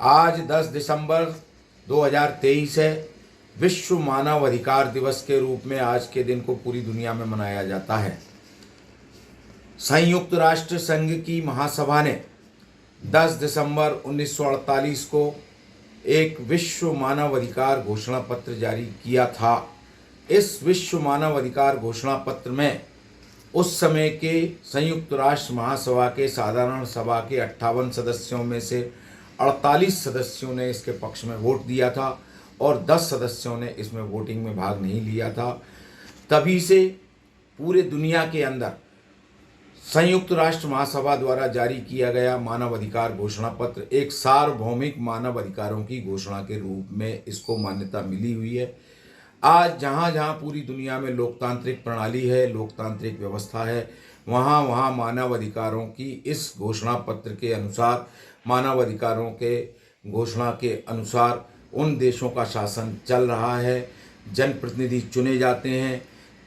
आज 10 दिसंबर 2023 है। विश्व मानव अधिकार दिवस के रूप में आज के दिन को पूरी दुनिया में मनाया जाता है। संयुक्त राष्ट्र संघ की महासभा ने 10 दिसंबर 1948 को एक विश्व मानव अधिकार घोषणा पत्र जारी किया था। इस विश्व मानव अधिकार घोषणा पत्र में उस समय के संयुक्त राष्ट्र महासभा के साधारण सभा के 58 सदस्यों में से 48 सदस्यों ने इसके पक्ष में वोट दिया था और 10 सदस्यों ने इसमें वोटिंग में भाग नहीं लिया था। तभी से पूरे दुनिया के अंदर संयुक्त राष्ट्र महासभा द्वारा जारी किया गया मानव अधिकार घोषणा पत्र एक सार्वभौमिक मानव अधिकारों की घोषणा के रूप में इसको मान्यता मिली हुई है। आज जहाँ जहाँ पूरी दुनिया में लोकतांत्रिक प्रणाली है, लोकतांत्रिक व्यवस्था है, वहाँ वहाँ मानव अधिकारों की इस घोषणा पत्र के अनुसार, मानव अधिकारों के घोषणा के अनुसार उन देशों का शासन चल रहा है। जनप्रतिनिधि चुने जाते हैं,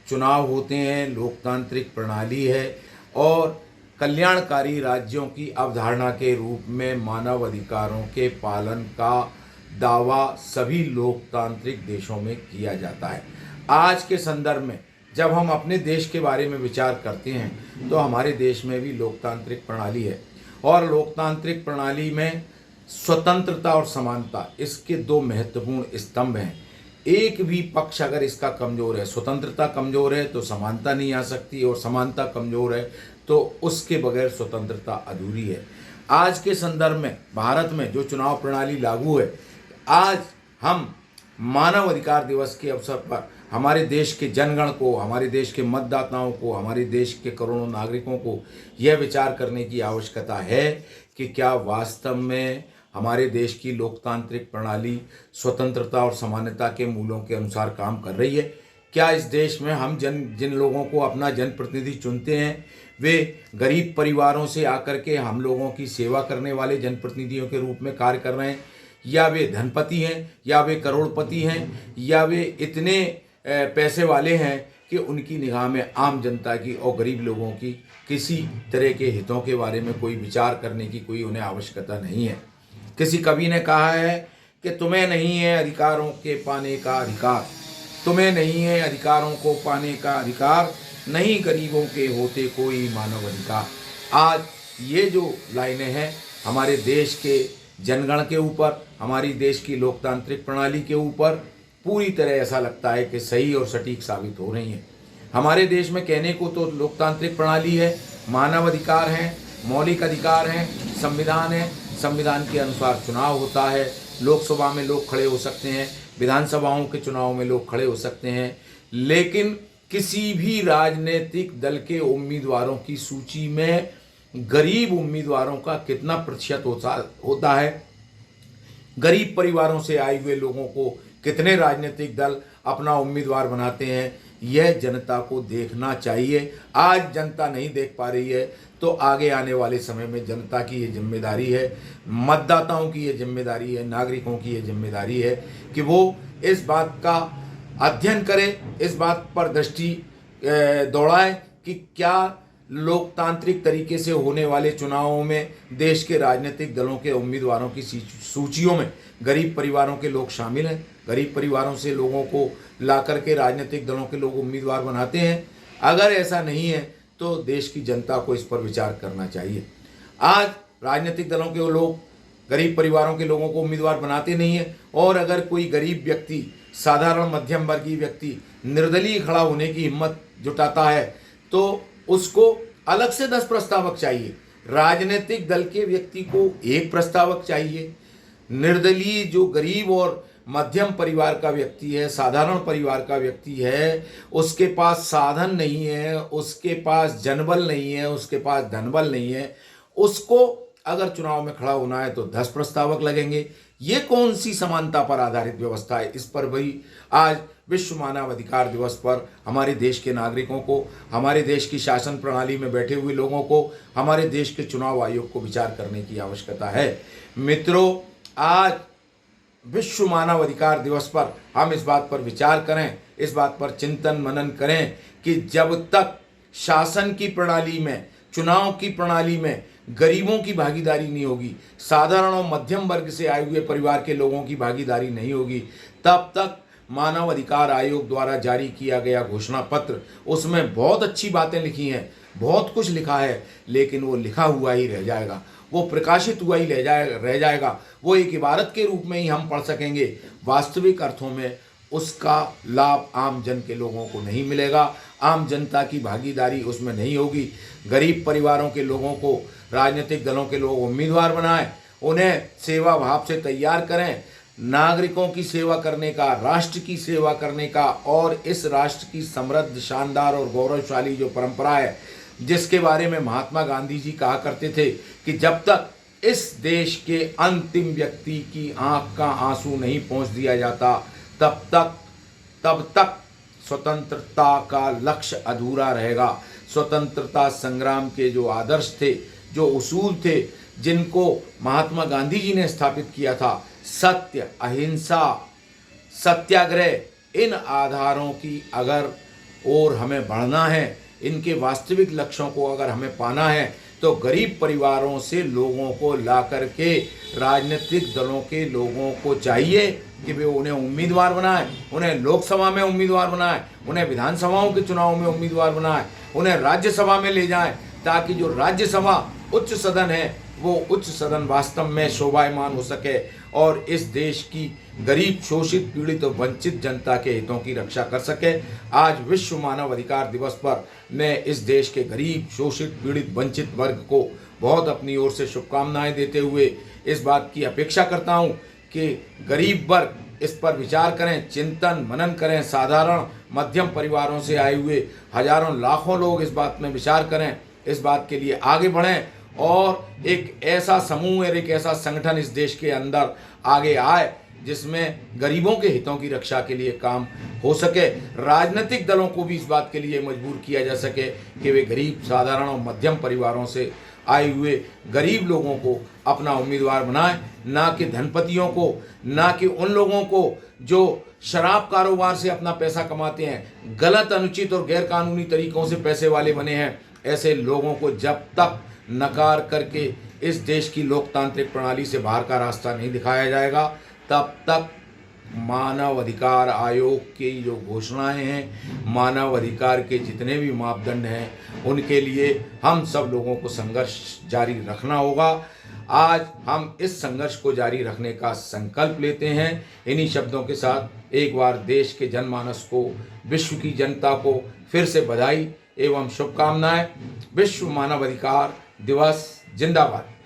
चुनाव होते हैं, लोकतांत्रिक प्रणाली है और कल्याणकारी राज्यों की अवधारणा के रूप में मानव अधिकारों के पालन का दावा सभी लोकतांत्रिक देशों में किया जाता है। आज के संदर्भ में जब हम अपने देश के बारे में विचार करते हैं तो हमारे देश में भी लोकतांत्रिक प्रणाली है और लोकतांत्रिक प्रणाली में स्वतंत्रता और समानता इसके दो महत्वपूर्ण स्तंभ हैं। एक भी पक्ष अगर इसका कमज़ोर है, स्वतंत्रता कमज़ोर है तो समानता नहीं आ सकती और समानता कमज़ोर है तो उसके बगैर स्वतंत्रता अधूरी है। आज के संदर्भ में भारत में जो चुनाव प्रणाली लागू है, आज हम मानव अधिकार दिवस के अवसर पर हमारे देश के जनगण को, हमारे देश के मतदाताओं को, हमारे देश के करोड़ों नागरिकों को यह विचार करने की आवश्यकता है कि क्या वास्तव में हमारे देश की लोकतांत्रिक प्रणाली स्वतंत्रता और समानता के मूलों के अनुसार काम कर रही है। क्या इस देश में हम जिन लोगों को अपना जनप्रतिनिधि चुनते हैं वे गरीब परिवारों से आकर के हम लोगों की सेवा करने वाले जनप्रतिनिधियों के रूप में कार्य कर रहे हैं, या वे धनपति हैं, या वे करोड़पति हैं, या वे इतने पैसे वाले हैं कि उनकी निगाह में आम जनता की और गरीब लोगों की किसी तरह के हितों के बारे में कोई विचार करने की कोई उन्हें आवश्यकता नहीं है। किसी कवि ने कहा है कि तुम्हें नहीं है अधिकारों के पाने का अधिकार, तुम्हें नहीं है अधिकारों को पाने का अधिकार, नहीं गरीबों के होते कोई मानव अधिकार। आज ये जो लाइनें हैं हमारे देश के जनगण के ऊपर, हमारी देश की लोकतांत्रिक प्रणाली के ऊपर पूरी तरह ऐसा लगता है कि सही और सटीक साबित हो रही हैं। हमारे देश में कहने को तो लोकतांत्रिक प्रणाली है, मानव अधिकार हैं, मौलिक अधिकार हैं, संविधान है, संविधान के अनुसार चुनाव होता है, लोकसभा में लोग खड़े हो सकते हैं, विधानसभाओं के चुनाव में लोग खड़े हो सकते हैं, लेकिन किसी भी राजनीतिक दल के उम्मीदवारों की सूची में गरीब उम्मीदवारों का कितना प्रतिशत होता है, गरीब परिवारों से आए हुए लोगों को कितने राजनीतिक दल अपना उम्मीदवार बनाते हैं, यह जनता को देखना चाहिए। आज जनता नहीं देख पा रही है तो आगे आने वाले समय में जनता की ये जिम्मेदारी है, मतदाताओं की ये जिम्मेदारी है, नागरिकों की ये जिम्मेदारी है कि वो इस बात का अध्ययन करें, इस बात पर दृष्टि दौड़ाएं कि क्या लोकतांत्रिक तरीके से होने वाले चुनावों में देश के राजनीतिक दलों के उम्मीदवारों की सूचियों में गरीब परिवारों के लोग शामिल हैं। गरीब परिवारों से लोगों को ला करके राजनीतिक दलों के लोग उम्मीदवार बनाते हैं। अगर ऐसा नहीं है तो देश की जनता को इस पर विचार करना चाहिए। आज राजनीतिक दलों के लोग गरीब परिवारों के लोगों को उम्मीदवार बनाते नहीं हैं और अगर कोई गरीब व्यक्ति, साधारण मध्यम वर्गीय व्यक्ति निर्दलीय खड़ा होने की हिम्मत जुटाता है तो उसको अलग से 10 प्रस्तावक चाहिए। राजनीतिक दल के व्यक्ति को एक प्रस्तावक चाहिए। निर्दलीय जो गरीब और मध्यम परिवार का व्यक्ति है, साधारण परिवार का व्यक्ति है, उसके पास साधन नहीं है, उसके पास जनबल नहीं है, उसके पास धनबल नहीं है, उसको अगर चुनाव में खड़ा होना है तो 10 प्रस्तावक लगेंगे। ये कौन सी समानता पर आधारित व्यवस्था है? इस पर भी आज विश्व मानव अधिकार दिवस पर हमारे देश के नागरिकों को, हमारे देश की शासन प्रणाली में बैठे हुए लोगों को, हमारे देश के चुनाव आयोग को विचार करने की आवश्यकता है। मित्रों, आज विश्व मानव अधिकार दिवस पर हम इस बात पर विचार करें, इस बात पर चिंतन मनन करें कि जब तक शासन की प्रणाली में, चुनाव की प्रणाली में गरीबों की भागीदारी नहीं होगी, साधारण और मध्यम वर्ग से आए हुए परिवार के लोगों की भागीदारी नहीं होगी, तब तक मानव अधिकार आयोग द्वारा जारी किया गया घोषणा पत्र, उसमें बहुत अच्छी बातें लिखी हैं, बहुत कुछ लिखा है, लेकिन वो लिखा हुआ ही रह जाएगा, वो प्रकाशित हुआ ही रह जाएगा, वो एक इबारत के रूप में ही हम पढ़ सकेंगे। वास्तविक अर्थों में उसका लाभ आम जन के लोगों को नहीं मिलेगा, आम जनता की भागीदारी उसमें नहीं होगी। गरीब परिवारों के लोगों को राजनीतिक दलों के लोग उम्मीदवार बनाएं, उन्हें सेवा भाव से तैयार करें, नागरिकों की सेवा करने का, राष्ट्र की सेवा करने का, और इस राष्ट्र की समृद्ध, शानदार और गौरवशाली जो परंपरा है, जिसके बारे में महात्मा गांधी जी कहा करते थे कि जब तक इस देश के अंतिम व्यक्ति की आंख का आंसू नहीं पहुंच दिया जाता, तब तक स्वतंत्रता का लक्ष्य अधूरा रहेगा। स्वतंत्रता संग्राम के जो आदर्श थे, जो उसूल थे, जिनको महात्मा गांधी जी ने स्थापित किया था, सत्य, अहिंसा, सत्याग्रह, इन आधारों की अगर और हमें बढ़ना है, इनके वास्तविक लक्ष्यों को अगर हमें पाना है, तो गरीब परिवारों से लोगों को ला करके राजनीतिक दलों के लोगों को चाहिए कि वे उन्हें उम्मीदवार बनाएं, उन्हें लोकसभा में उम्मीदवार बनाएं, उन्हें विधानसभाओं के चुनाव में उम्मीदवार बनाएं, उन्हें राज्यसभा में ले जाएं, ताकि जो राज्यसभा उच्च सदन है, वो उच्च सदन वास्तव में शोभायमान हो सके और इस देश की गरीब, शोषित, पीड़ित और वंचित जनता के हितों की रक्षा कर सके। आज विश्व मानव अधिकार दिवस पर मैं इस देश के गरीब, शोषित, पीड़ित, वंचित वर्ग को बहुत अपनी ओर से शुभकामनाएं देते हुए इस बात की अपेक्षा करता हूं कि गरीब वर्ग इस पर विचार करें, चिंतन मनन करें, साधारण मध्यम परिवारों से आए हुए हजारों लाखों लोग इस बात में विचार करें, इस बात के लिए आगे बढ़ें और एक ऐसा समूह और एक ऐसा संगठन इस देश के अंदर आगे आए जिसमें गरीबों के हितों की रक्षा के लिए काम हो सके। राजनीतिक दलों को भी इस बात के लिए मजबूर किया जा सके कि वे गरीब, साधारण और मध्यम परिवारों से आए हुए गरीब लोगों को अपना उम्मीदवार बनाएं, ना कि धनपतियों को, ना कि उन लोगों को जो शराब कारोबार से अपना पैसा कमाते हैं, गलत, अनुचित और गैरकानूनी तरीकों से पैसे वाले बने हैं। ऐसे लोगों को जब तक नकार करके इस देश की लोकतांत्रिक प्रणाली से बाहर का रास्ता नहीं दिखाया जाएगा, तब तक मानव अधिकार आयोग की जो घोषणाएं हैं, मानव अधिकार के जितने भी मापदंड हैं, उनके लिए हम सब लोगों को संघर्ष जारी रखना होगा। आज हम इस संघर्ष को जारी रखने का संकल्प लेते हैं। इन्हीं शब्दों के साथ एक बार देश के जनमानस को, विश्व की जनता को फिर से बधाई एवं शुभकामनाएं। विश्व मानव अधिकार दिवस जिंदाबाद।